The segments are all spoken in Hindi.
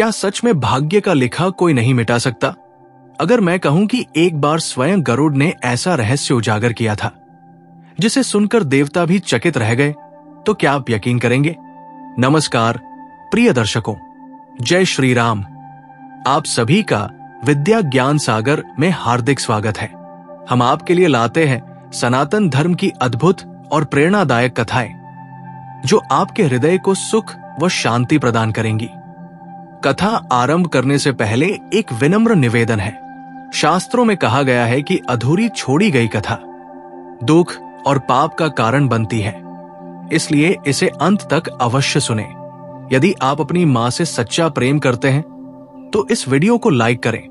क्या सच में भाग्य का लिखा कोई नहीं मिटा सकता? अगर मैं कहूं कि एक बार स्वयं गरुड़ ने ऐसा रहस्य उजागर किया था जिसे सुनकर देवता भी चकित रह गए, तो क्या आप यकीन करेंगे? नमस्कार प्रिय दर्शकों, जय श्री राम। आप सभी का विद्या ज्ञान सागर में हार्दिक स्वागत है। हम आपके लिए लाते हैं सनातन धर्म की अद्भुत और प्रेरणादायक कथाएं जो आपके हृदय को सुख व शांति प्रदान करेंगी। कथा आरंभ करने से पहले एक विनम्र निवेदन है। शास्त्रों में कहा गया है कि अधूरी छोड़ी गई कथा दुख और पाप का कारण बनती है, इसलिए इसे अंत तक अवश्य सुने। यदि आप अपनी मां से सच्चा प्रेम करते हैं तो इस वीडियो को लाइक करें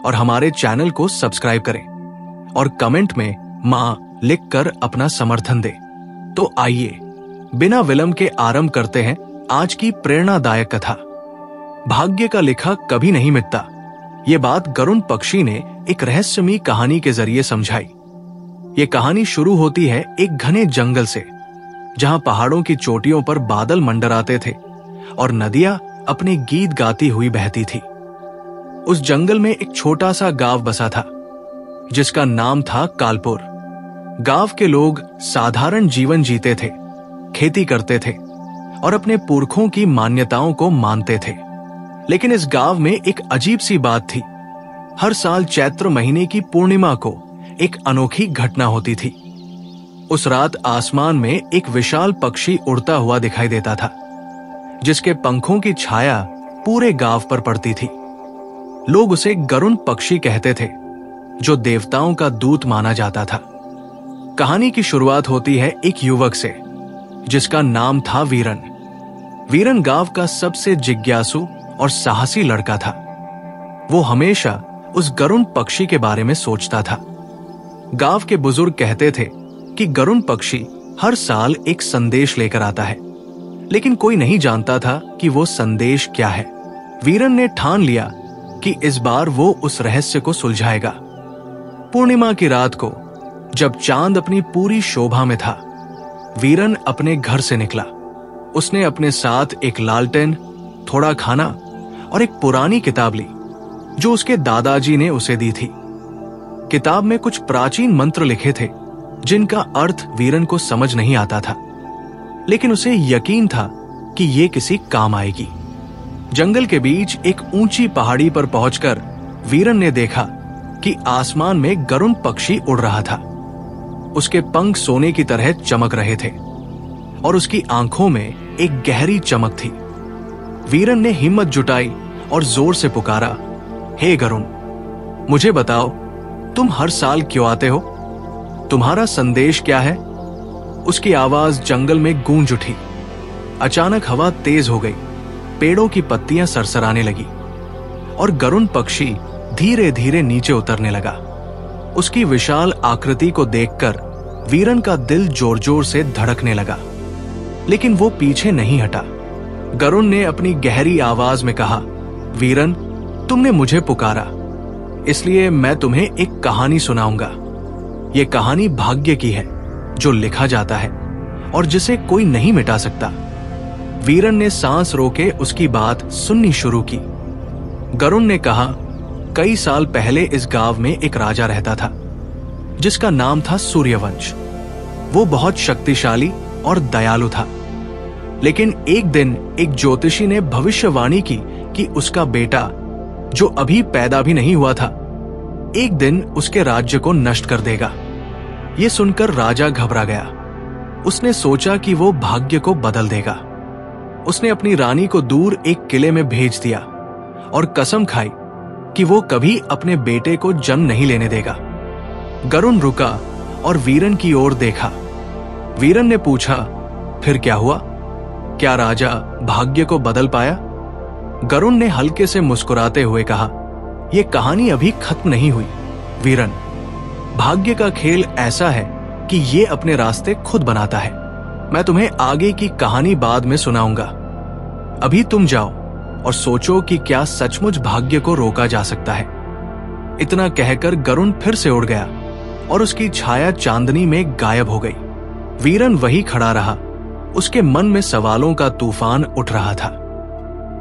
और हमारे चैनल को सब्सक्राइब करें और कमेंट में मां लिखकर अपना समर्थन दें। तो आइए बिना विलंब के आरंभ करते हैं आज की प्रेरणादायक कथा। भाग्य का लिखा कभी नहीं मिटता। ये बात गरुड़ पक्षी ने एक रहस्यमयी कहानी के जरिए समझाई। ये कहानी शुरू होती है एक घने जंगल से, जहां पहाड़ों की चोटियों पर बादल मंडराते थे और नदियां अपने गीत गाती हुई बहती थी। उस जंगल में एक छोटा सा गांव बसा था जिसका नाम था कालपुर। गांव के लोग साधारण जीवन जीते थे, खेती करते थे और अपने पुरखों की मान्यताओं को मानते थे। लेकिन इस गांव में एक अजीब सी बात थी। हर साल चैत्र महीने की पूर्णिमा को एक अनोखी घटना होती थी। उस रात आसमान में एक विशाल पक्षी उड़ता हुआ दिखाई देता था, जिसके पंखों की छाया पूरे गांव पर पड़ती थी। लोग उसे गरुड़ पक्षी कहते थे, जो देवताओं का दूत माना जाता था। कहानी की शुरुआत होती है एक युवक से जिसका नाम था वीरन। वीरन गांव का सबसे जिज्ञासु और साहसी लड़का था। वो हमेशा उस गरुड़ पक्षी के बारे में सोचता था। गांव के बुजुर्ग कहते थे कि गरुड़ पक्षी हर साल एक संदेश लेकर आता है, लेकिन कोई नहीं जानता था कि वो संदेश क्या है। वीरन ने ठान लिया कि इस बार वो उस रहस्य को सुलझाएगा। पूर्णिमा की रात को जब चांद अपनी पूरी शोभा में था, वीरन अपने घर से निकला। उसने अपने साथ एक लालटेन, थोड़ा खाना और एक पुरानी किताब ली जो उसके दादाजी ने उसे दी थी। किताब में कुछ प्राचीन मंत्र लिखे थे जिनका अर्थ वीरन को समझ नहीं आता था, लेकिन उसे यकीन था कि ये किसी काम आएगी। जंगल के बीच एक ऊंची पहाड़ी पर पहुंचकर वीरन ने देखा कि आसमान में गरुड़ पक्षी उड़ रहा था। उसके पंख सोने की तरह चमक रहे थे और उसकी आंखों में एक गहरी चमक थी। वीरन ने हिम्मत जुटाई और जोर से पुकारा, हे गरुड़, मुझे बताओ, तुम हर साल क्यों आते हो? तुम्हारा संदेश क्या है? उसकी आवाज जंगल में गूंज उठी। अचानक हवा तेज हो गई, पेड़ों की पत्तियां सरसराने लगी और गरुड़ पक्षी धीरे धीरे नीचे उतरने लगा। उसकी विशाल आकृति को देखकर वीरन का दिल जोर जोर से धड़कने लगा, लेकिन वो पीछे नहीं हटा। गरुड़ ने अपनी गहरी आवाज में कहा, वीरन, तुमने मुझे पुकारा, इसलिए मैं तुम्हें एक कहानी सुनाऊंगा। ये कहानी भाग्य की है जो लिखा जाता है और जिसे कोई नहीं मिटा सकता। वीरन ने सांस रोके उसकी बात सुननी शुरू की। गरुड़ ने कहा, कई साल पहले इस गांव में एक राजा रहता था जिसका नाम था सूर्यवंश। वो बहुत शक्तिशाली और दयालु था, लेकिन एक दिन एक ज्योतिषी ने भविष्यवाणी की कि उसका बेटा, जो अभी पैदा भी नहीं हुआ था, एक दिन उसके राज्य को नष्ट कर देगा। ये सुनकर राजा घबरा गया। उसने सोचा कि वो भाग्य को बदल देगा। उसने अपनी रानी को दूर एक किले में भेज दिया और कसम खाई कि वो कभी अपने बेटे को जन्म नहीं लेने देगा। गरुड़ रुका और वीरन की ओर देखा। वीरन ने पूछा, फिर क्या हुआ? क्या राजा भाग्य को बदल पाया? गरुड़ ने हल्के से मुस्कुराते हुए कहा, यह कहानी अभी खत्म नहीं हुई वीरन। भाग्य का खेल ऐसा है कि ये अपने रास्ते खुद बनाता है। मैं तुम्हें आगे की कहानी बाद में सुनाऊंगा। अभी तुम जाओ और सोचो कि क्या सचमुच भाग्य को रोका जा सकता है। इतना कहकर गरुड़ फिर से उड़ गया और उसकी छाया चांदनी में गायब हो गई। वीरन वही खड़ा रहा। उसके मन में सवालों का तूफान उठ रहा था।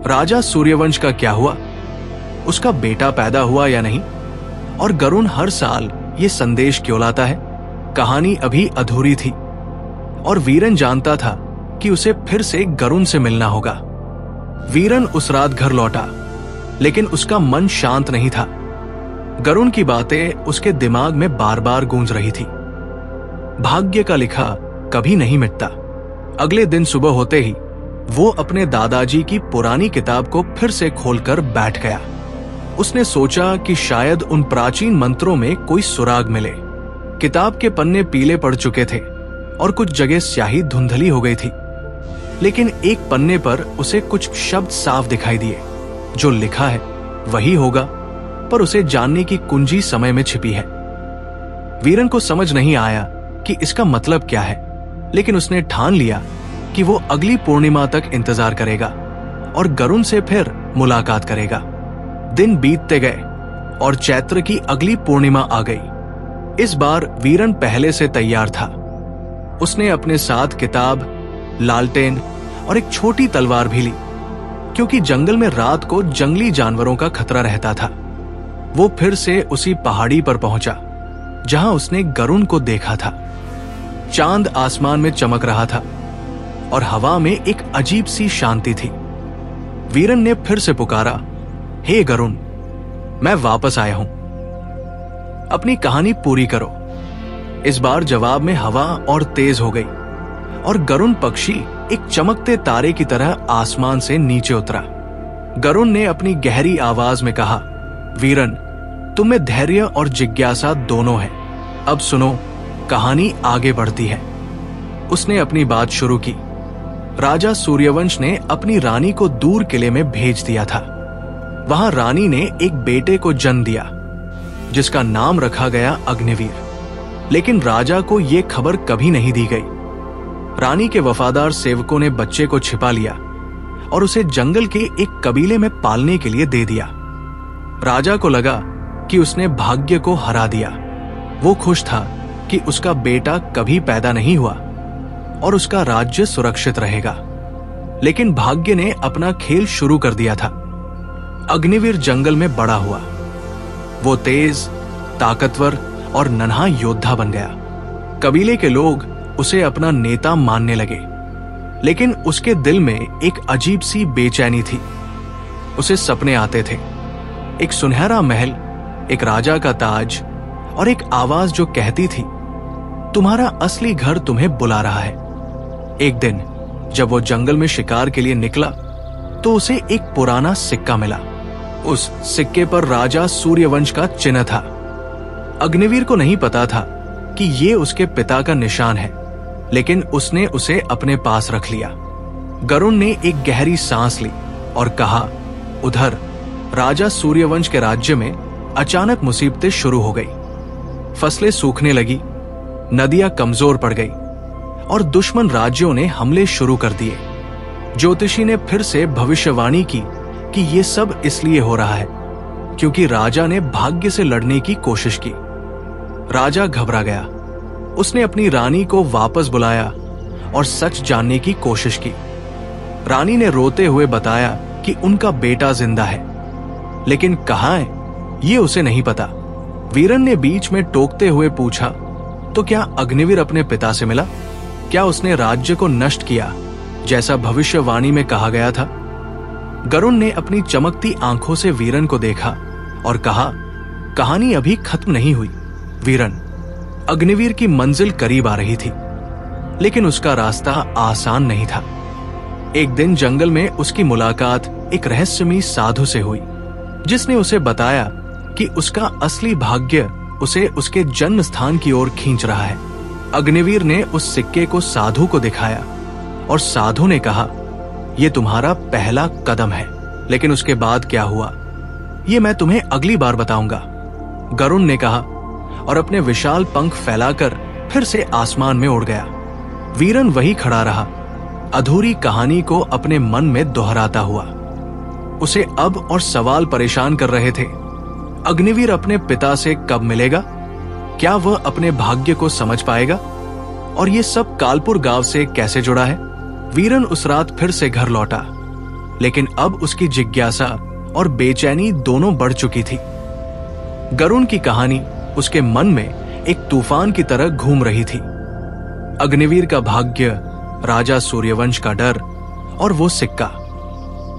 राजा सूर्यवंश का क्या हुआ, उसका बेटा पैदा हुआ या नहीं, और गरुण हर साल ये संदेश क्यों लाता है। कहानी अभी अधूरी थी और वीरन जानता था कि उसे फिर से गरुण से मिलना होगा। वीरन उस रात घर लौटा, लेकिन उसका मन शांत नहीं था। गरुण की बातें उसके दिमाग में बार बार गूंज रही थी। भाग्य का लिखा कभी नहीं मिटता। अगले दिन सुबह होते ही वो अपने दादाजी की पुरानी किताब को फिर से खोलकर बैठ गया। उसने सोचा कि शायद उन प्राचीन मंत्रों में कोई सुराग मिले। किताब के पन्ने पीले पड़ चुके थे और कुछ जगह स्याही धुंधली हो गई थी, लेकिन एक पन्ने पर उसे कुछ शब्द साफ दिखाई दिए। जो लिखा है वही होगा, पर उसे जानने की कुंजी समय में छिपी है। वीरन को समझ नहीं आया कि इसका मतलब क्या है, लेकिन उसने ठान लिया कि वो अगली पूर्णिमा तक इंतजार करेगा और गरुण से फिर मुलाकात करेगा। दिन बीतते गए और चैत्र की अगली पूर्णिमा आ गई। इस बार वीरन पहले से तैयार था। उसने अपने साथ किताब, लालटेन और एक छोटी तलवार भी ली, क्योंकि जंगल में रात को जंगली जानवरों का खतरा रहता था। वो फिर से उसी पहाड़ी पर पहुंचा जहां उसने गरुण को देखा था। चांद आसमान में चमक रहा था और हवा में एक अजीब सी शांति थी। वीरन ने फिर से पुकारा, हे गरुण, मैं वापस आया हूं, अपनी कहानी पूरी करो। इस बार जवाब में हवा और तेज हो गई और गरुण पक्षी एक चमकते तारे की तरह आसमान से नीचे उतरा। गरुण ने अपनी गहरी आवाज में कहा, वीरन, तुम में धैर्य और जिज्ञासा दोनों है। अब सुनो, कहानी आगे बढ़ती है। उसने अपनी बात शुरू की। राजा सूर्यवंश ने अपनी रानी को दूर किले में भेज दिया था। वहां रानी ने एक बेटे को जन्म दिया, जिसका नाम रखा गया अग्निवीर। लेकिन राजा को यह खबर कभी नहीं दी गई। रानी के वफादार सेवकों ने बच्चे को छिपा लिया और उसे जंगल के एक कबीले में पालने के लिए दे दिया। राजा को लगा कि उसने भाग्य को हरा दिया। वो खुश था कि उसका बेटा कभी पैदा नहीं हुआ और उसका राज्य सुरक्षित रहेगा। लेकिन भाग्य ने अपना खेल शुरू कर दिया था। अग्निवीर जंगल में बड़ा हुआ। वो तेज, ताकतवर और नन्हा योद्धा बन गया। कबीले के लोग उसे अपना नेता मानने लगे, लेकिन उसके दिल में एक अजीब सी बेचैनी थी। उसे सपने आते थे, एक सुनहरा महल, एक राजा का ताज और एक आवाज जो कहती थी, तुम्हारा असली घर तुम्हें बुला रहा है। एक दिन जब वो जंगल में शिकार के लिए निकला तो उसे एक पुराना सिक्का मिला। उस सिक्के पर राजा सूर्यवंश का चिन्ह था। अग्निवीर को नहीं पता था कि ये उसके पिता का निशान है, लेकिन उसने उसे अपने पास रख लिया। गरुण ने एक गहरी सांस ली और कहा, उधर राजा सूर्यवंश के राज्य में अचानक मुसीबतें शुरू हो गई। फसलें सूखने लगी, नदियां कमजोर पड़ गई और दुश्मन राज्यों ने हमले शुरू कर दिए। ज्योतिषी ने फिर से भविष्यवाणी की कि यह सब इसलिए हो रहा है क्योंकि राजा ने भाग्य से लड़ने की कोशिश की। राजा घबरा गया। उसने अपनी रानी को वापस बुलाया और सच जानने की कोशिश की। रानी ने रोते हुए बताया कि उनका बेटा जिंदा है, लेकिन कहाँ है ये उसे नहीं पता। वीरन ने बीच में टोकते हुए पूछा, तो क्या अग्निवीर अपने पिता से मिला? क्या उसने राज्य को नष्ट किया जैसा भविष्यवाणी में कहा गया था? गरुण ने अपनी चमकती आंखों से वीरन को देखा और कहा, कहानी अभी खत्म नहीं हुई वीरन। अग्निवीर की मंजिल करीब आ रही थी, लेकिन उसका रास्ता आसान नहीं था। एक दिन जंगल में उसकी मुलाकात एक रहस्यमयी साधु से हुई, जिसने उसे बताया कि उसका असली भाग्य उसे उसके जन्म स्थान की ओर खींच रहा है। अग्निवीर ने उस सिक्के को साधु को दिखाया और साधु ने कहा, यह तुम्हारा पहला कदम है। लेकिन उसके बाद क्या हुआ ये मैं तुम्हें अगली बार बताऊंगा, गरुण ने कहा और अपने विशाल पंख फैलाकर फिर से आसमान में उड़ गया। वीरन वही खड़ा रहा, अधूरी कहानी को अपने मन में दोहराता हुआ। उसे अब और सवाल परेशान कर रहे थे। अग्निवीर अपने पिता से कब मिलेगा? क्या वह अपने भाग्य को समझ पाएगा? और ये सब कालपुर गांव से कैसे जुड़ा है? वीरन उस रात फिर से घर लौटा, लेकिन अब उसकी जिज्ञासा और बेचैनी दोनों बढ़ चुकी थी। गरुण की कहानी उसके मन में एक तूफान की तरह घूम रही थी। अग्निवीर का भाग्य, राजा सूर्यवंश का डर और वो सिक्का,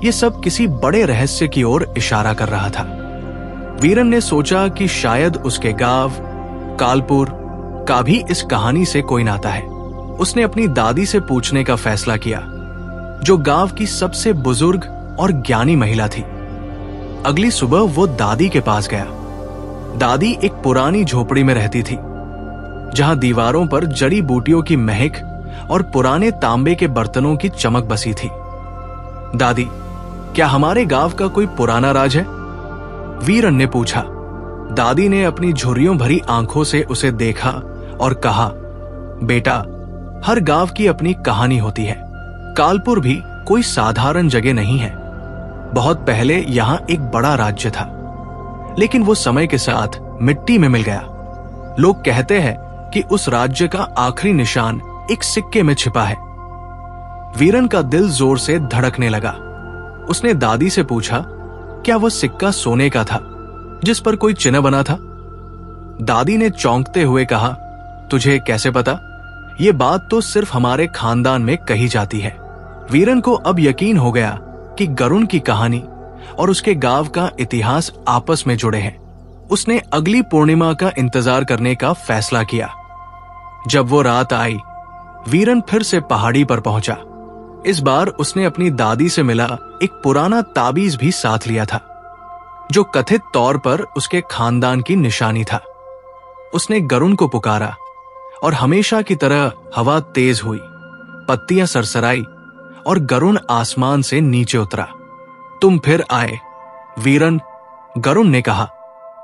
ये सब किसी बड़े रहस्य की ओर इशारा कर रहा था। वीरन ने सोचा कि शायद उसके गांव कालपुर का भी इस कहानी से कोई नाता है। उसने अपनी दादी से पूछने का फैसला किया, जो गांव की सबसे बुजुर्ग और ज्ञानी महिला थी। अगली सुबह वो दादी के पास गया। दादी एक पुरानी झोपड़ी में रहती थी, जहां दीवारों पर जड़ी बूटियों की महक और पुराने तांबे के बर्तनों की चमक बसी थी। दादी, क्या हमारे गांव का कोई पुराना राज है? वीरन ने पूछा। दादी ने अपनी झुर्रियों भरी आंखों से उसे देखा और कहा, बेटा, हर गांव की अपनी कहानी होती है। कालपुर भी कोई साधारण जगह नहीं है। बहुत पहले यहां एक बड़ा राज्य था, लेकिन वो समय के साथ मिट्टी में मिल गया। लोग कहते हैं कि उस राज्य का आखिरी निशान एक सिक्के में छिपा है। वीरन का दिल जोर से धड़कने लगा। उसने दादी से पूछा, क्या वो सिक्का सोने का था जिस पर कोई चिन्ह बना था? दादी ने चौंकते हुए कहा, तुझे कैसे पता? ये बात तो सिर्फ हमारे खानदान में कही जाती है। वीरन को अब यकीन हो गया कि गरुण की कहानी और उसके गांव का इतिहास आपस में जुड़े हैं। उसने अगली पूर्णिमा का इंतजार करने का फैसला किया। जब वो रात आई, वीरन फिर से पहाड़ी पर पहुंचा। इस बार उसने अपनी दादी से मिला एक पुराना ताबीज भी साथ लिया था, जो कथित तौर पर उसके खानदान की निशानी था। उसने गरुण को पुकारा और हमेशा की तरह हवा तेज हुई, पत्तियां सरसराई और गरुण आसमान से नीचे उतरा। तुम फिर आए, वीरन, गरुण ने कहा।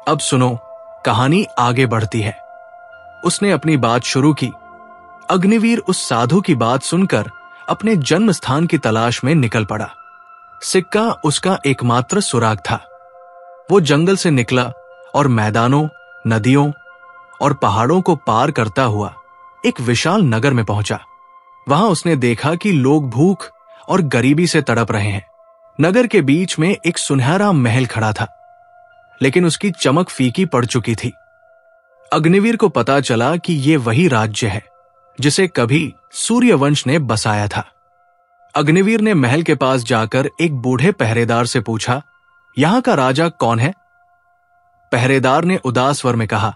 अब सुनो, कहानी आगे बढ़ती है। उसने अपनी बात शुरू की। अग्निवीर उस साधु की बात सुनकर अपने जन्म स्थान की तलाश में निकल पड़ा। सिक्का उसका एकमात्र सुराग था। वो जंगल से निकला और मैदानों, नदियों और पहाड़ों को पार करता हुआ एक विशाल नगर में पहुंचा। वहां उसने देखा कि लोग भूख और गरीबी से तड़प रहे हैं। नगर के बीच में एक सुनहरा महल खड़ा था, लेकिन उसकी चमक फीकी पड़ चुकी थी। अग्निवीर को पता चला कि ये वही राज्य है जिसे कभी सूर्यवंश ने बसाया था। अग्निवीर ने महल के पास जाकर एक बूढ़े पहरेदार से पूछा, यहां का राजा कौन है? पहरेदार ने उदास स्वर में कहा,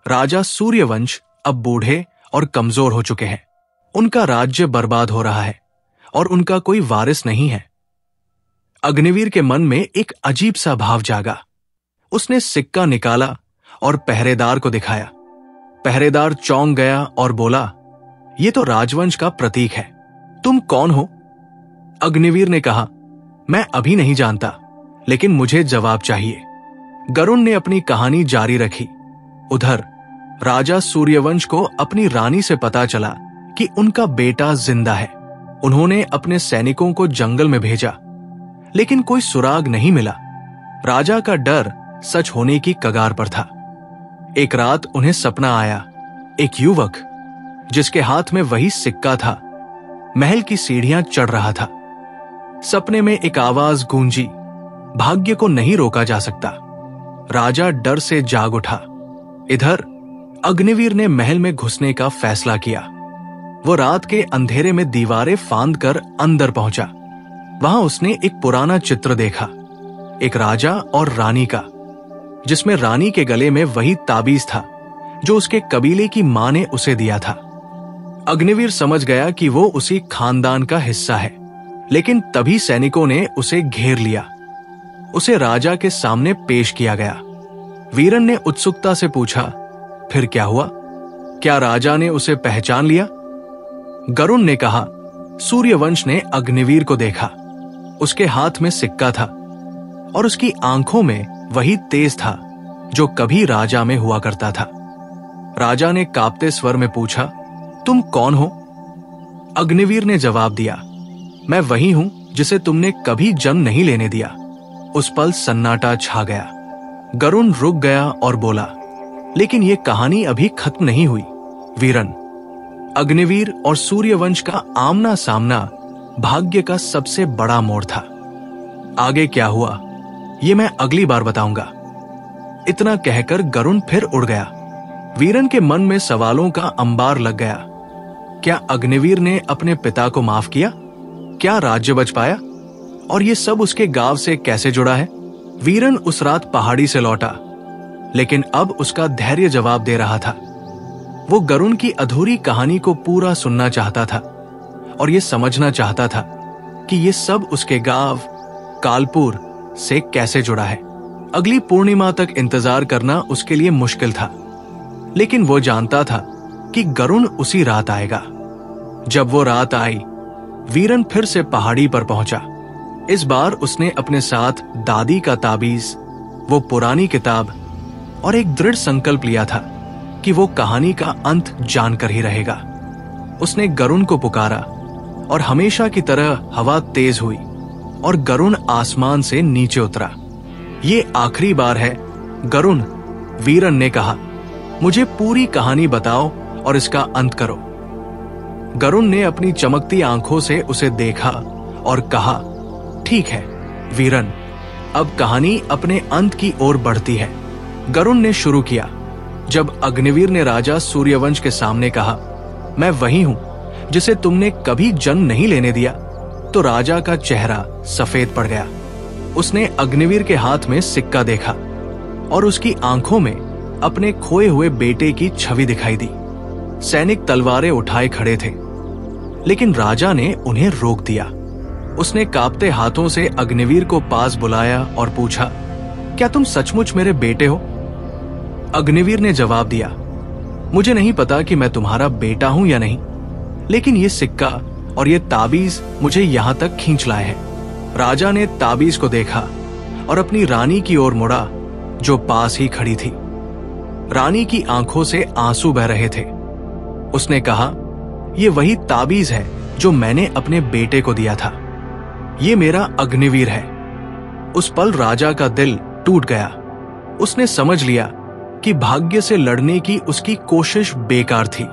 राजा सूर्यवंश अब बूढ़े और कमजोर हो चुके हैं। उनका राज्य बर्बाद हो रहा है और उनका कोई वारिस नहीं है। अग्निवीर के मन में एक अजीब सा भाव जागा। उसने सिक्का निकाला और पहरेदार को दिखाया। पहरेदार चौंक गया और बोला, ये तो राजवंश का प्रतीक है। तुम कौन हो? अग्निवीर ने कहा, मैं अभी नहीं जानता, लेकिन मुझे जवाब चाहिए। गरुण ने अपनी कहानी जारी रखी। उधर राजा सूर्यवंश को अपनी रानी से पता चला कि उनका बेटा जिंदा है। उन्होंने अपने सैनिकों को जंगल में भेजा, लेकिन कोई सुराग नहीं मिला। राजा का डर सच होने की कगार पर था। एक रात उन्हें सपना आया। एक युवक जिसके हाथ में वही सिक्का था, महल की सीढ़ियां चढ़ रहा था। सपने में एक आवाज गूंजी, भाग्य को नहीं रोका जा सकता। राजा डर से जाग उठा। इधर अग्निवीर ने महल में घुसने का फैसला किया। वो रात के अंधेरे में दीवारें फांद कर अंदर पहुंचा। वहां उसने एक पुराना चित्र देखा, एक राजा और रानी का, जिसमें रानी के गले में वही ताबीज था जो उसके कबीले की मां ने उसे दिया था। अग्निवीर समझ गया कि वो उसी खानदान का हिस्सा है, लेकिन तभी सैनिकों ने उसे घेर लिया। उसे राजा के सामने पेश किया गया। वीरन ने उत्सुकता से पूछा, फिर क्या हुआ? क्या राजा ने उसे पहचान लिया? गरुण ने कहा, सूर्यवंश ने अग्निवीर को देखा। उसके हाथ में सिक्का था और उसकी आंखों में वही तेज था जो कभी राजा में हुआ करता था। राजा ने कांपते स्वर में पूछा, तुम कौन हो? अग्निवीर ने जवाब दिया, मैं वही हूं जिसे तुमने कभी जन्म नहीं लेने दिया। उस पल सन्नाटा छा गया। गरुण रुक गया और बोला, लेकिन यह कहानी अभी खत्म नहीं हुई। वीरन, अग्निवीर और सूर्यवंश का आमना सामना भाग्य का सबसे बड़ा मोड़ था। आगे क्या हुआ ये मैं अगली बार बताऊंगा। इतना कहकर गरुण फिर उड़ गया। वीरन के मन में सवालों का अंबार लग गया। क्या अग्निवीर ने अपने पिता को माफ किया? क्या राज्य बच पाया? और ये सब उसके गांव से कैसे जुड़ा है? वीरन उस रात पहाड़ी से लौटा, लेकिन अब उसका धैर्य जवाब दे रहा था। वो गरुण की अधूरी कहानी को पूरा सुनना चाहता था और ये समझना चाहता था कि ये सब उसके गांव कालपुर से कैसे जुड़ा है। अगली पूर्णिमा तक इंतजार करना उसके लिए मुश्किल था, लेकिन वो जानता था कि गरुण उसी रात आएगा। जब वो रात आई, वीरन फिर से पहाड़ी पर पहुंचा। इस बार उसने अपने साथ दादी का ताबीज, वो पुरानी किताब और एक दृढ़ संकल्प लिया था कि वो कहानी का अंत जानकर ही रहेगा। उसने गरुण को पुकारा और हमेशा की तरह हवा तेज हुई और गरुण आसमान से नीचे उतरा। ये आखिरी बार है गरुण, वीरन ने कहा। मुझे पूरी कहानी बताओ और इसका अंत करो। गरुण ने अपनी चमकती आंखों से उसे देखा और कहा, ठीक है वीरन, अब कहानी अपने अंत की ओर बढ़ती है। गरुण ने शुरू किया। जब अग्निवीर ने राजा सूर्यवंश के सामने कहा, मैं वही हूं जिसे तुमने कभी जन्म नहीं लेने दिया, तो राजा का चेहरा सफेद पड़ गया। उसने अग्निवीर के हाथ में सिक्का देखा और उसकी आंखों में अपने खोए हुए बेटे की छवि दिखाई दी। सैनिक तलवारें उठाए खड़े थे, लेकिन राजा ने उन्हें रोक दिया। उसने कांपते हाथों से अग्निवीर को पास बुलाया और पूछा, क्या तुम सचमुच मेरे बेटे हो? अग्निवीर ने जवाब दिया, मुझे नहीं पता कि मैं तुम्हारा बेटा हूं या नहीं, लेकिन ये सिक्का और ये ताबीज मुझे यहां तक खींच लाए हैं। राजा ने ताबीज को देखा और अपनी रानी की ओर मुड़ा, जो पास ही खड़ी थी। रानी की आंखों से आंसू बह रहे थे। उसने कहा, ये वही ताबीज है जो मैंने अपने बेटे को दिया था। ये मेरा अग्निवीर है। उस पल राजा का दिल टूट गया। उसने समझ लिया कि भाग्य से लड़ने की उसकी कोशिश बेकार थी।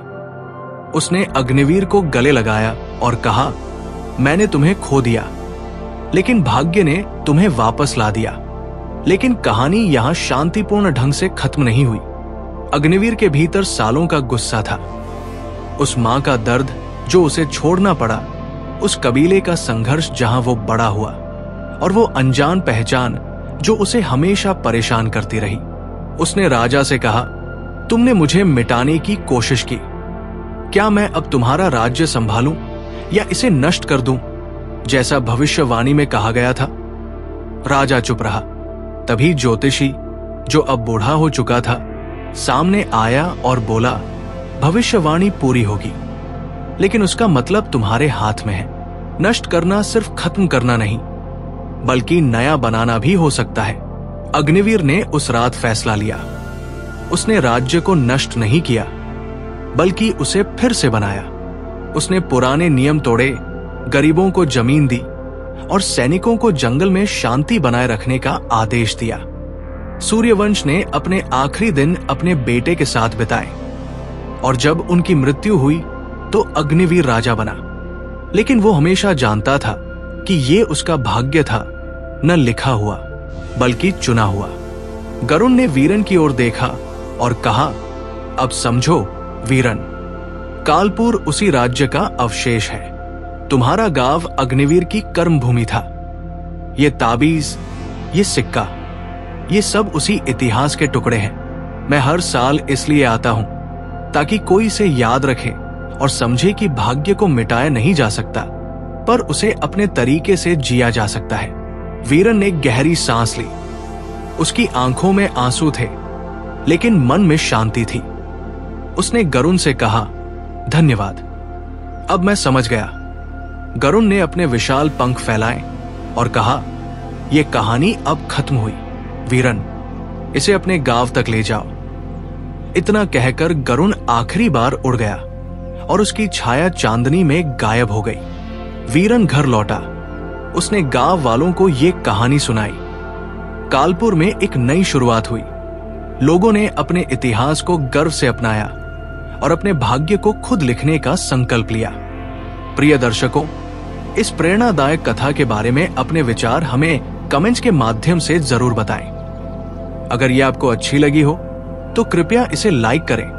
उसने अग्निवीर को गले लगाया और कहा, मैंने तुम्हें खो दिया, लेकिन भाग्य ने तुम्हें वापस ला दिया। लेकिन कहानी यहां शांतिपूर्ण ढंग से खत्म नहीं हुई। अग्निवीर के भीतर सालों का गुस्सा था। उस मां का दर्द जो उसे छोड़ना पड़ा, उस कबीले का संघर्ष जहां वो बड़ा हुआ, और वो अनजान पहचान जो उसे हमेशा परेशान करती रही। उसने राजा से कहा, तुमने मुझे मिटाने की कोशिश की। क्या मैं अब तुम्हारा राज्य संभालूं या इसे नष्ट कर दूं, जैसा भविष्यवाणी में कहा गया था? राजा चुप रहा। तभी ज्योतिषी, जो अब बूढ़ा हो चुका था, सामने आया और बोला, भविष्यवाणी पूरी होगी, लेकिन उसका मतलब तुम्हारे हाथ में है। नष्ट करना सिर्फ खत्म करना नहीं, बल्कि नया बनाना भी हो सकता है। अग्निवीर ने उस रात फैसला लिया। उसने राज्य को नष्ट नहीं किया, बल्कि उसे फिर से बनाया। उसने पुराने नियम तोड़े, गरीबों को जमीन दी और सैनिकों को जंगल में शांति बनाए रखने का आदेश दिया। सूर्यवंश ने अपने आखिरी दिन अपने बेटे के साथ बिताए, और जब उनकी मृत्यु हुई तो अग्निवीर राजा बना। लेकिन वो हमेशा जानता था कि ये उसका भाग्य था, न लिखा हुआ बल्कि चुना हुआ। गरुण ने वीरन की ओर देखा और कहा, अब समझो वीरन, कालपुर उसी राज्य का अवशेष है। तुम्हारा गांव अग्निवीर की कर्म भूमि था। ये ताबीज, ये सिक्का, ये सब उसी इतिहास के टुकड़े हैं। मैं हर साल इसलिए आता हूं ताकि कोई इसे याद रखे और समझे कि भाग्य को मिटाया नहीं जा सकता, पर उसे अपने तरीके से जिया जा सकता है। वीरन ने गहरी सांस ली। उसकी आंखों में आंसू थे, लेकिन मन में शांति थी। उसने गरुण से कहा, धन्यवाद, अब मैं समझ गया। गरुण ने अपने विशाल पंख फैलाए और कहा, यह कहानी अब खत्म हुई। वीरन, इसे अपने गांव तक ले जाओ। इतना कहकर गरुण आखिरी बार उड़ गया और उसकी छाया चांदनी में गायब हो गई। वीरन घर लौटा। उसने गांव वालों को यह कहानी सुनाई। कालपुर में एक नई शुरुआत हुई। लोगों ने अपने इतिहास को गर्व से अपनाया और अपने भाग्य को खुद लिखने का संकल्प लिया। प्रिय दर्शकों, इस प्रेरणादायक कथा के बारे में अपने विचार हमें कमेंट्स के माध्यम से जरूर बताएं। अगर यह आपको अच्छी लगी हो तो कृपया इसे लाइक करें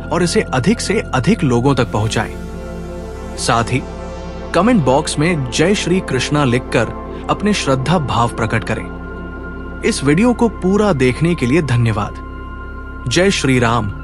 और इसे अधिक से अधिक लोगों तक पहुंचाएं। साथ ही कमेंट बॉक्स में जय श्री कृष्णा लिखकर अपने श्रद्धा भाव प्रकट करें। इस वीडियो को पूरा देखने के लिए धन्यवाद। जय श्री राम।